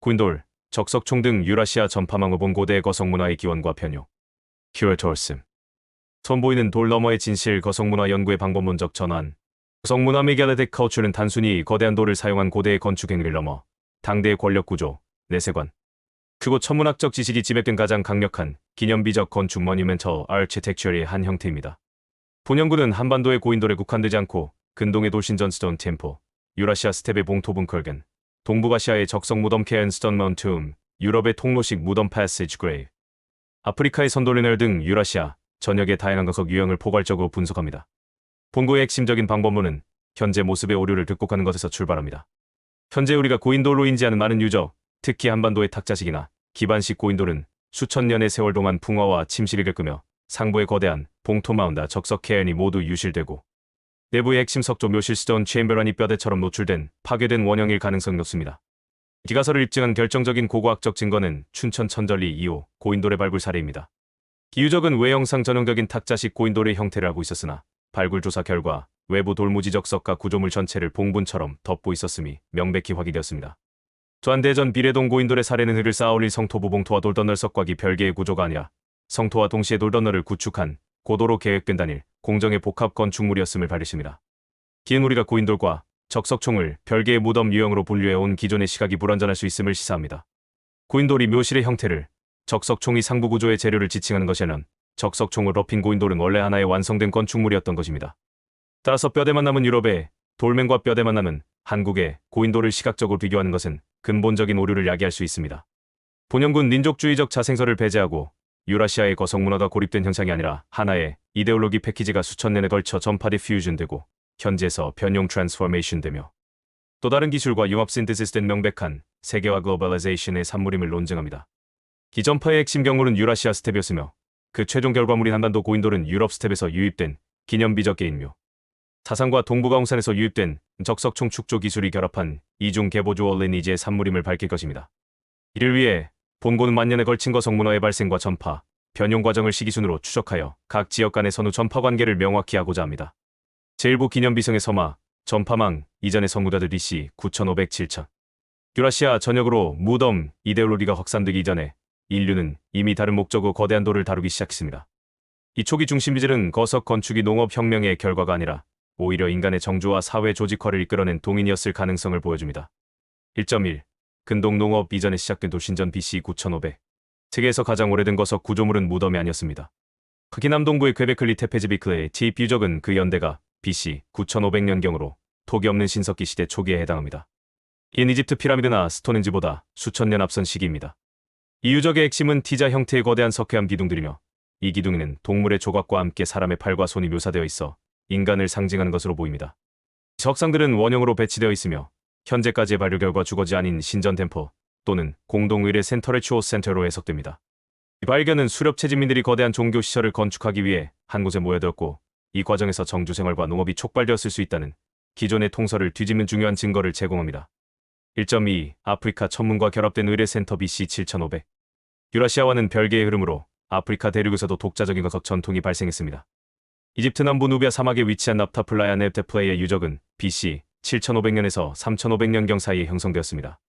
고인돌, 적석총 등 유라시아 전파망을 본 고대의 거성문화의 기원과 변효. 큐레토스. 선보이는 돌 너머의 진실 거성문화 연구의 방법론적 전환. 거성문화 메갈리틱 커처는 단순히 거대한 돌을 사용한 고대의 건축 행위를 넘어 당대의 권력 구조, 내세관, 그곳 천문학적 지식이 집약된 가장 강력한 기념비적 건축 모뉴멘털 아키텍처의 한 형태입니다. 본 연구는 한반도의 고인돌에 국한되지 않고 근동의 돌신전 스톤 템포, 유라시아 스텝의 봉토분 컬겐, 동북아시아의 적석 무덤 케언 스톤 마운툼, 유럽의 통로식 무덤 패시지 그레이브, 아프리카의 선돌리넬 등 유라시아 전역의 다양한 거석 유형을 포괄적으로 분석합니다. 본고의 핵심적인 방법론은 현재 모습의 오류를 극복하는 것에서 출발합니다. 현재 우리가 고인돌로 인지하는 많은 유적, 특히 한반도의 탁자식이나 기반식 고인돌은 수천 년의 세월 동안 풍화와 침실이 겪으며 상부의 거대한 봉토마운다 적석 케언이 모두 유실되고 내부의 핵심 석조 묘실 스톤 챔버런이 뼈대처럼 노출된 파괴된 원형일 가능성이 높습니다. 기가설을 입증한 결정적인 고고학적 증거는 춘천 천절리 2호 고인돌의 발굴 사례입니다. 기유적은 외형상 전형적인 탁자식 고인돌의 형태를 하고 있었으나 발굴 조사 결과 외부 돌무지 적석과 구조물 전체를 봉분처럼 덮고 있었음이 명백히 확인되었습니다. 또한 대전 비례동 고인돌의 사례는 흙을 쌓아올린 성토부 봉토와 돌던널 석곽이 별개의 구조가 아니라 성토와 동시에 돌던널을 구축한 고도로 계획된 단일 공정의 복합 건축물이었음을 밝히십니다. 기은 우리가 고인돌과 적석총을 별개의 무덤 유형으로 분류해온 기존의 시각이 불완전할 수 있음을 시사합니다. 고인돌이 묘실의 형태를, 적석총이 상부 구조의 재료를 지칭하는 것에는 적석총을 덮인 고인돌은 원래 하나의 완성된 건축물이었던 것입니다. 따라서 뼈대만 남은 유럽의 돌멩과 뼈대만 남은 한국의 고인돌을 시각적으로 비교하는 것은 근본적인 오류를 야기할 수 있습니다. 본연군 민족주의적 자생설을 배제하고 유라시아의 거성문화가 고립된 현상이 아니라 하나의 이데올로기 패키지가 수천 년에 걸쳐 전파 디퓨전되고 현지에서 변용 트랜스포메이션되며 또 다른 기술과 융합 신테시스된 명백한 세계화 글로벌라이제이션의 산물임을 논증합니다. 기전파의 핵심 경우는 유라시아 스텝이었으며 그 최종 결과물인 한반도 고인돌은 유럽 스텝에서 유입된 기념비적 게임묘, 사상과 동북아홍산에서 유입된 적석총 축조 기술이 결합한 이중 개보조 얼레니지의 산물임을 밝힐 것입니다. 이를 위해 본고는 만년에 걸친 거성문화의 발생과 전파, 변용 과정을 시기순으로 추적하여 각 지역 간의 선후 전파 관계를 명확히 하고자 합니다. 제1부 기념비성의 서마, 전파망, 이전의 선구자들 BC 9500-7000. 유라시아 전역으로 무덤, 이데올로기가 확산되기 이전에 인류는 이미 다른 목적으로 거대한 돌을 다루기 시작했습니다. 이 초기 중심비질은 거석 건축이 농업혁명의 결과가 아니라 오히려 인간의 정주와 사회 조직화를 이끌어낸 동인이었을 가능성을 보여줍니다. 1.1. 근동 농업 이전에 시작된 돌신전 BC 9500. 세계에서 가장 오래된 거석 구조물은 무덤이 아니었습니다. 특히 남동부의 퀘베클리 테페지비클의 티 유적은 그 연대가 BC 9500년경으로 토기 없는 신석기 시대 초기에 해당합니다. 이는 이집트 피라미드나 스톤헨지보다 수천 년 앞선 시기입니다. 이 유적의 핵심은 T자 형태의 거대한 석회암 기둥들이며 이 기둥에는 동물의 조각과 함께 사람의 팔과 손이 묘사되어 있어 인간을 상징하는 것으로 보입니다. 석상들은 원형으로 배치되어 있으며 현재까지의 발굴 결과 주거지 아닌 신전 템포 또는 공동의례 센터의 추호 센터로 해석됩니다. 이 발견은 수렵 체집민들이 거대한 종교 시설을 건축하기 위해 한 곳에 모여들었고 이 과정에서 정주 생활과 농업이 촉발되었을 수 있다는 기존의 통설을 뒤집는 중요한 증거를 제공합니다. 1.2. 아프리카 천문과 결합된 의례센터 BC 7500. 유라시아와는 별개의 흐름으로 아프리카 대륙에서도 독자적인 거석 전통이 발생했습니다. 이집트 남부 누비아 사막에 위치한 납타플라야 넵테플레이의 유적은 BC 7500년에서 3500년경 사이에 형성되었습니다.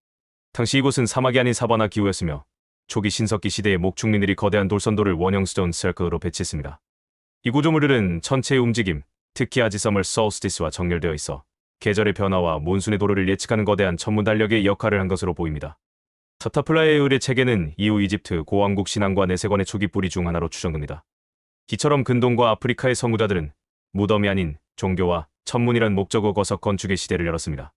당시 이곳은 사막이 아닌 사바나 기후였으며 초기 신석기 시대의 목축민들이 거대한 돌선돌을 원형 스톤 서클로 배치했습니다. 이 구조물들은 천체의 움직임, 특히 아지서멀 솔스티스와 정렬되어 있어 계절의 변화와 몬순의 도래를 예측하는 거대한 천문 달력의 역할을 한 것으로 보입니다. 납타플라야의 의례 체계는 이후 이집트 고왕국 신앙과 내세관의 초기 뿌리 중 하나로 추정됩니다. 이처럼 근동과 아프리카의 선구자들은 무덤이 아닌 종교와 천문이란 목적어 거석 건축의 시대를 열었습니다.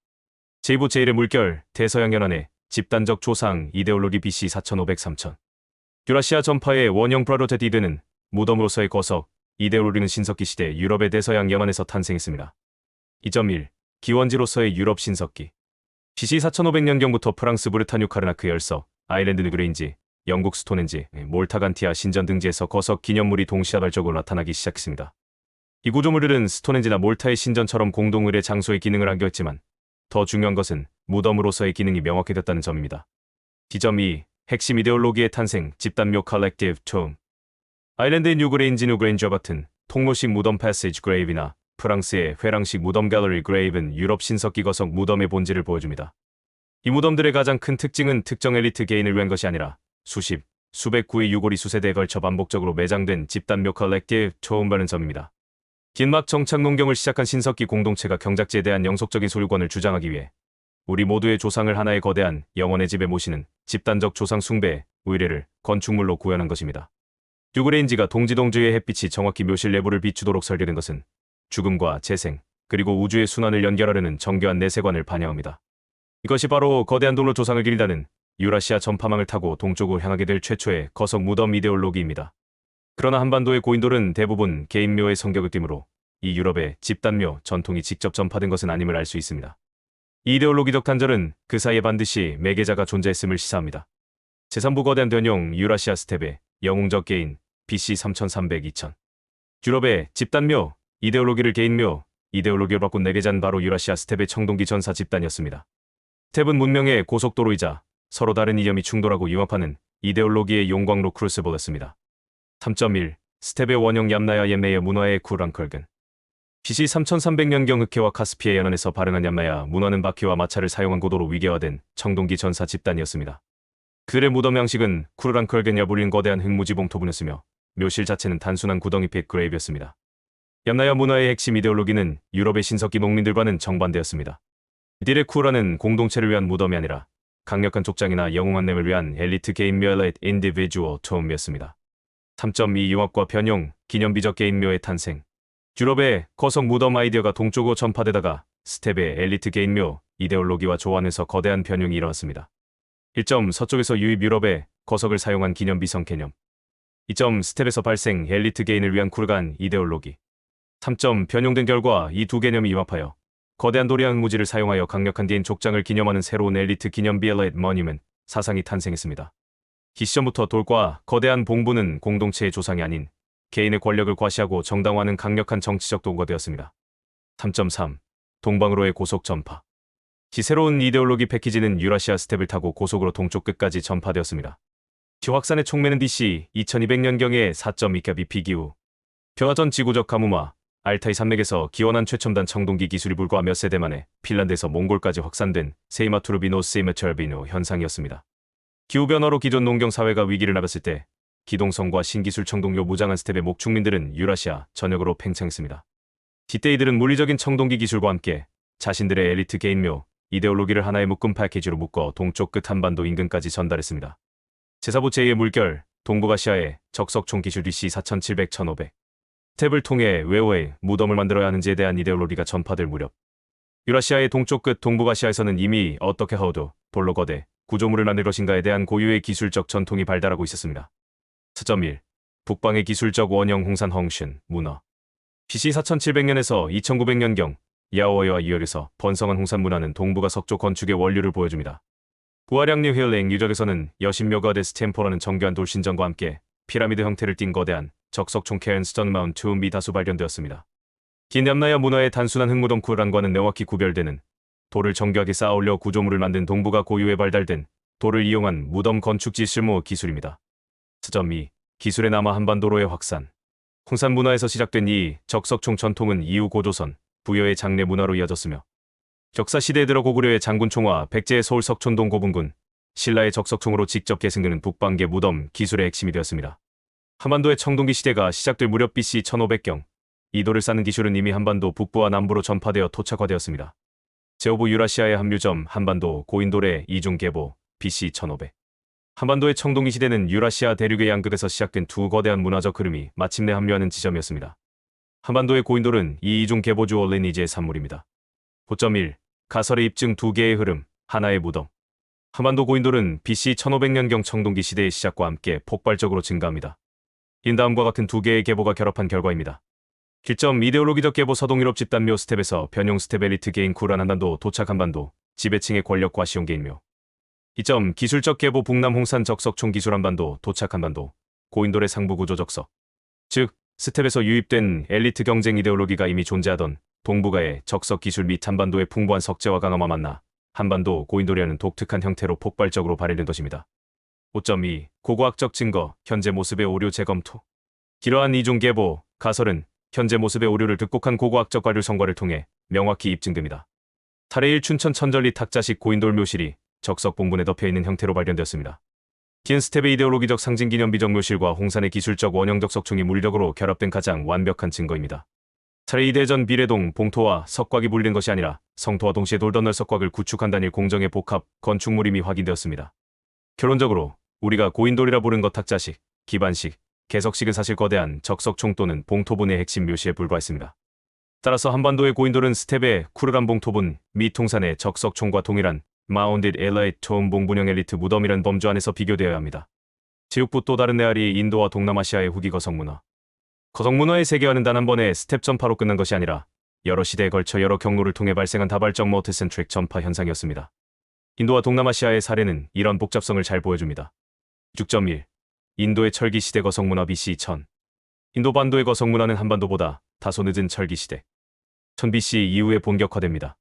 제2부 제1의 물결, 대서양 연안의 집단적 조상, 이데올로기 BC 4500-3000. 유라시아 전파의 원형 프라로테티드는 무덤으로서의 거석, 이데올로기는 신석기 시대 유럽의 대서양 연안에서 탄생했습니다. 2.1. 기원지로서의 유럽 신석기. BC 4500년경부터 프랑스 브르타뉴 카르나크 열서, 아일랜드 느그레인지, 영국 스톤헨지, 몰타간티아 신전 등지에서 거석 기념물이 동시다발적으로 나타나기 시작했습니다. 이 구조물들은 스톤헨지나 몰타의 신전처럼 공동의례 장소의 기능을 안겼지만 더 중요한 것은 무덤으로서의 기능이 명확해졌다는 점입니다. 2.2. 핵심 이데올로기의 탄생, 집단묘 컬렉티브 톰. 아일랜드의 뉴그레인지 뉴그레인지와 같은 통로식 무덤 패시지 그레이브나 프랑스의 회랑식 무덤 갤러리 그레이브는 유럽 신석기 거석 무덤의 본질을 보여줍니다. 이 무덤들의 가장 큰 특징은 특정 엘리트 개인을 위한 것이 아니라 수십, 수백 구의 유골이 수세대에 걸쳐 반복적으로 매장된 집단묘 컬렉티브 초음반은 점입니다. 긴막 정착 농경을 시작한 신석기 공동체가 경작지에 대한 영속적인 소유권을 주장하기 위해 우리 모두의 조상을 하나의 거대한 영혼의 집에 모시는 집단적 조상 숭배의 의례를 건축물로 구현한 것입니다. 듀그레인지가 동지동주의 햇빛이 정확히 묘실 내부를 비추도록 설계된 것은 죽음과 재생, 그리고 우주의 순환을 연결하려는 정교한 내세관을 반영합니다. 이것이 바로 거대한 돌로 조상을 기린다는 유라시아 전파망을 타고 동쪽으로 향하게 될 최초의 거석 무덤 이데올로기입니다. 그러나 한반도의 고인돌은 대부분 개인묘의 성격을 띠므로 이 유럽의 집단묘 전통이 직접 전파된 것은 아님을 알 수 있습니다. 이 이데올로기적 단절은 그 사이에 반드시 매개자가 존재했음을 시사합니다. 제3부 거대한 변형 유라시아 스텝의 영웅적 개인 BC 3300-2000 유럽의 집단묘 이데올로기를 개인묘 이데올로기로 바꾼 내개자는 바로 유라시아 스텝의 청동기 전사 집단이었습니다. 스텝은 문명의 고속도로이자 서로 다른 이념이 충돌하고 융합하는 이데올로기의 용광로 크루스볼이었습니다. 3.1 스텝의 원형 얌나야 옌메의 문화의 쿠란컬근 BC 3300년경 흑해와 카스피해 연안에서 발행한 얌나야 문화는 바퀴와 마차를 사용한 고도로 위계화된 청동기 전사 집단이었습니다. 그들의 무덤 양식은 쿠르란컬겐이라 불린 거대한 흙무지 봉토분이었으며 묘실 자체는 단순한 구덩이 핏 그레이브였습니다. 얌나야 문화의 핵심 이데올로기는 유럽의 신석기 농민들과는 정반대였습니다. 이들의 쿠라는 공동체를 위한 무덤이 아니라 강력한 족장이나 영웅한 렘을 위한 엘리트 게임 묘의 인디비주얼 톰이었습니다. 3.2 융합과 변형, 기념비적 게임묘의 탄생 유럽의 거석 무덤 아이디어가 동쪽으로 전파되다가 스텝의 엘리트 게임묘 이데올로기와 조환해서 거대한 변형이 일어났습니다. 1점 서쪽에서 유입 유럽의 거석을 사용한 기념비성 개념 2점 스텝에서 발생 엘리트 게인을 위한 쿨간 이데올로기 3점 변형된 결과 이 두 개념이 융합하여 거대한 도리안 무지를 사용하여 강력한 디엔 족장을 기념하는 새로운 엘리트 기념 비엘렛 머니먼 사상이 탄생했습니다. 이 시점부터 돌과 거대한 봉부는 공동체의 조상이 아닌 개인의 권력을 과시하고 정당화하는 강력한 정치적 도구가 되었습니다. 3.3 동방으로의 고속 전파 이 새로운 이데올로기 패키지는 유라시아 스텝을 타고 고속으로 동쪽 끝까지 전파되었습니다. 이 확산의 촉매는 DC 2200년경의 4.2카 비피기후 변화전 지구적 가뭄화 알타이 산맥에서 기원한 최첨단 청동기 기술이 불과 몇 세대 만에 핀란드에서 몽골까지 확산된 세이마투르비노 세이마철비노 현상이었습니다. 기후변화로 기존 농경 사회가 위기를 나갔을 때 기동성과 신기술 청동료 무장한 스텝의 목축민들은 유라시아 전역으로 팽창했습니다. 이때 이들은 물리적인 청동기 기술과 함께 자신들의 엘리트 개인묘 이데올로기를 하나의 묶음 패키지로 묶어 동쪽 끝 한반도 인근까지 전달했습니다. 제4부 제2의 물결 동북아시아의 적석총 기술 DC 4700-1500 스텝을 통해 외호의 무덤을 만들어야 하는지에 대한 이데올로기가 전파될 무렵 유라시아의 동쪽 끝 동북아시아에서는 이미 어떻게 하어도 돌로 거대 구조물을 만들 것인가에 대한 고유의 기술적 전통이 발달하고 있었습니다. 4.1 북방의 기술적 원형 홍산 헝슌 문화 BC 4700년에서 2900년경 야오어와 이열에서 번성한 홍산 문화는 동북아 석조 건축의 원류를 보여줍니다. 부하량리 힐링 유적에서는 여신묘가 데스템포라는 정교한 돌신전과 함께 피라미드 형태를 띈 거대한 적석총 케언스턴 마운트 미 다수 발견되었습니다. 긴 얌나야 문화의 단순한 흙무덤 쿠란과는 명확히 구별되는 돌을 정교하게 쌓아올려 구조물을 만든 동북아 고유에 발달된 돌을 이용한 무덤 건축지 실무 기술입니다. 4.2 기술의 남아 한반도로의 확산 홍산 문화에서 시작된 이 적석총 전통은 이후 고조선, 부여의 장례 문화로 이어졌으며 역사시대에 들어 고구려의 장군총과 백제의 서울 석촌동 고분군, 신라의 적석총으로 직접 계승되는 북방계 무덤 기술의 핵심이 되었습니다. 한반도의 청동기 시대가 시작될 무렵 BC 1500경 이 돌을 쌓는 기술은 이미 한반도 북부와 남부로 전파되어 토착화되었습니다. 제5부 유라시아의 합류점 한반도 고인돌의 이중 계보 BC 1500 한반도의 청동기 시대는 유라시아 대륙의 양극에서 시작된 두 거대한 문화적 흐름이 마침내 합류하는 지점이었습니다. 한반도의 고인돌은 이 이중 계보주 리니지의 산물입니다. 5.1 가설의 입증 두 개의 흐름 하나의 무덤 한반도 고인돌은 BC 1500년경 청동기 시대의 시작과 함께 폭발적으로 증가합니다. 인 다음과 같은 두 개의 계보가 결합한 결과입니다. 1점 이데올로기적 계보 서동유럽 집단묘 스텝에서 변형 스텝 엘리트 개인 쿠란 한반도 도착 한반도 지배층의 권력 과시용 개인묘 2점 기술적 계보 북남 홍산 적석총 기술 한반도 도착 한반도 고인돌의 상부 구조 적석 즉 스텝에서 유입된 엘리트 경쟁 이데올로기가 이미 존재하던 동북아의 적석 기술 및 한반도의 풍부한 석재와 강화와 만나 한반도 고인돌이라는 독특한 형태로 폭발적으로 발현된 것입니다. 5.2 고고학적 증거 현재 모습의 오류 재검토 이러한 이중 계보 가설은 현재 모습의 오류를 극복한 고고학적 과류 성과를 통해 명확히 입증됩니다. 사례 1 춘천 천전리 탁자식 고인돌 묘실이 적석 봉분에 덮여있는 형태로 발견되었습니다. 긴 스텝의 이데올로기적 상징 기념비적 묘실과 홍산의 기술적 원형적 석총이 물리적으로 결합된 가장 완벽한 증거입니다. 차례 이대전 비례동 봉토와 석곽이 분리된 것이 아니라 성토와 동시에 돌던널 석곽을 구축한 단일 공정의 복합 건축물임이 확인되었습니다. 결론적으로 우리가 고인돌이라 부른 것 탁자식, 기반식, 개석식은 사실 거대한 적석총 또는 봉토분의 핵심 묘시에 불과했습니다. 따라서 한반도의 고인돌은 스텝의 쿠르란 봉토분 및 통산의 적석총과 동일한 마운디드 엘라이트 톰 봉분형 엘리트 무덤이란 범주 안에서 비교되어야 합니다. 제육부 또 다른 메아리 인도와 동남아시아의 후기 거석문화. 거석문화의 세계화는 단 한 번의 스텝 전파로 끝난 것이 아니라 여러 시대에 걸쳐 여러 경로를 통해 발생한 다발적 멀티센트릭 전파 현상이었습니다. 인도와 동남아시아의 사례는 이런 복잡성을 잘 보여줍니다. 6.1. 인도의 철기시대 거석문화 BC 1000. 인도 반도의 거석문화는 한반도보다 다소 늦은 철기시대 1000 BC 이후에 본격화됩니다.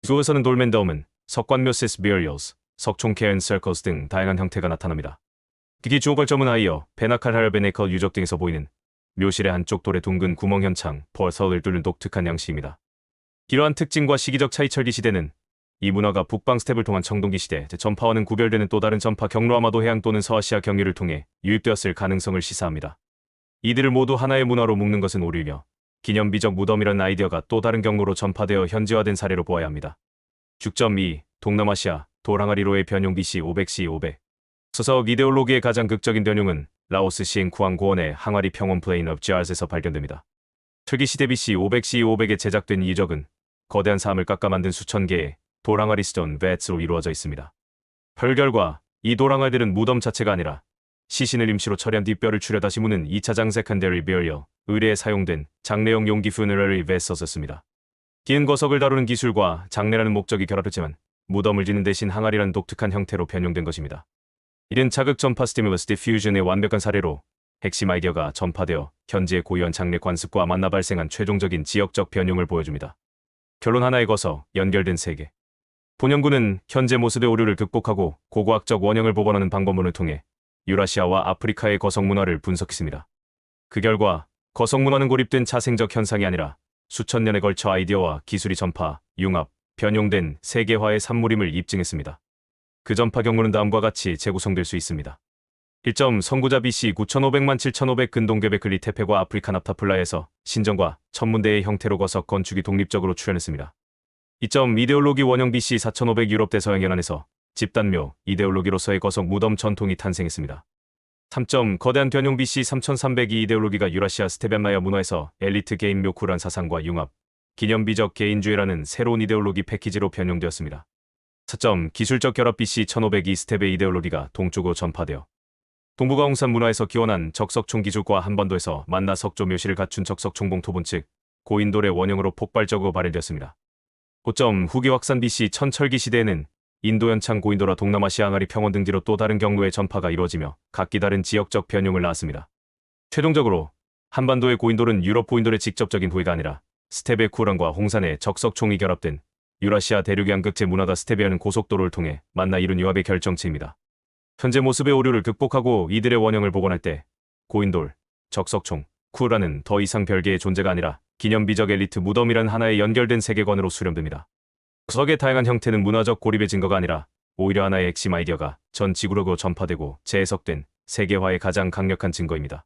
주어서는 돌맨덤은 석관묘시스 비어리얼스, 석총 케어앤 서클스 등 다양한 형태가 나타납니다. 특히 주오발점은 하이어, 베나칼 베네컬 유적 등에서 보이는 묘실의 한쪽 돌에 둥근 구멍 현창, 버설을 뚫는 독특한 양식입니다. 이러한 특징과 시기적 차이 철기 시대는 이 문화가 북방 스텝을 통한 청동기 시대, 전파와는 구별되는 또 다른 전파 경로 아마도 해양 또는 서아시아 경유를 통해 유입되었을 가능성을 시사합니다. 이들을 모두 하나의 문화로 묶는 것은 오류이며 기념비적 무덤이라는 아이디어가 또 다른 경로로 전파되어 현지화된 사례로 보아야 합니다. 6.2. 동남아시아 돌항아리로의 변용 BC 500C 500. 서석 이데올로기의 가장 극적인 변용은 라오스 시행 쿠앙 고원의 항아리 평원 플레인 업 지알스에서 발견됩니다. 철기시대 BC 500C 500에 제작된 이 유적은 거대한 사암을 깎아 만든 수천 개의 돌항아리 스톤 벳으로 이루어져 있습니다. 혈결과 이 돌항아리들은 무덤 자체가 아니라 시신을 임시로 처리한 뒷뼈를 추려 다시 무는 2차장 세컨데리 베리얼, 의뢰에 사용된 장례용 용기 퓨너러리 벳었습니다. 긴 거석을 다루는 기술과 장례라는 목적이 결합했지만 무덤을 짓는 대신 항아리라는 독특한 형태로 변형된 것입니다. 이는 자극 전파 스티뮬러스 디퓨전의 완벽한 사례로 핵심 아이디어가 전파되어 현지의 고유한 장례 관습과 만나 발생한 최종적인 지역적 변형을 보여줍니다. 결론 하나의 거석, 연결된 세계. 본연구는 현재 모습의 오류를 극복하고 고고학적 원형을 복원하는 방법론을 통해 유라시아와 아프리카의 거석 문화를 분석했습니다. 그 결과 거석 문화는 고립된 차생적 현상이 아니라 수천 년에 걸쳐 아이디어와 기술이 전파, 융합, 변용된 세계화의 산물임을 입증했습니다. 그 전파 경로는 다음과 같이 재구성될 수 있습니다. 1점 선구자 BC 9500만 7500 근동괴베클리 테페과 아프리카 납타플라에서 신전과 천문대의 형태로 거석 건축이 독립적으로 출현했습니다. 2점 이데올로기 원형 BC 4500 유럽 대서양 연안에서 집단묘, 이데올로기로서의 거석 무덤 전통이 탄생했습니다. 3점 거대한 변용 BC 3302 이데올로기가 유라시아 스테벤마야 문화에서 엘리트 개인 묘쿠란 사상과 융합, 기념비적 개인주의라는 새로운 이데올로기 패키지로 변용되었습니다. 4점 기술적 결합 BC 1502 스텝의 이데올로기가 동쪽으로 전파되어 동북아 홍산 문화에서 기원한 적석총 기술과 한반도에서 만나 석조 묘실을 갖춘 적석총 봉토분 즉 고인돌의 원형으로 폭발적으로 발현되었습니다. 5점 후기 확산 BC 천철기 시대에는 인도 연창 고인돌과 동남아시아 항아리 평원 등 뒤로 또 다른 경로의 전파가 이루어지며 각기 다른 지역적 변용을 낳았습니다. 최종적으로 한반도의 고인돌은 유럽 고인돌의 직접적인 후예가 아니라 스텝의 쿠란과 홍산의 적석총이 결합된 유라시아 대륙의 양극재 문화가 스테비아는 고속도로를 통해 만나 이룬 융합의 결정체입니다. 현재 모습의 오류를 극복하고 이들의 원형을 복원할 때 고인돌, 적석총, 쿠라는 더 이상 별개의 존재가 아니라 기념비적 엘리트 무덤이란 하나의 연결된 세계관으로 수렴됩니다. 거석의 다양한 형태는 문화적 고립의 증거가 아니라 오히려 하나의 핵심 아이디어가 전 지구력으로 전파되고 재해석된 세계화의 가장 강력한 증거입니다.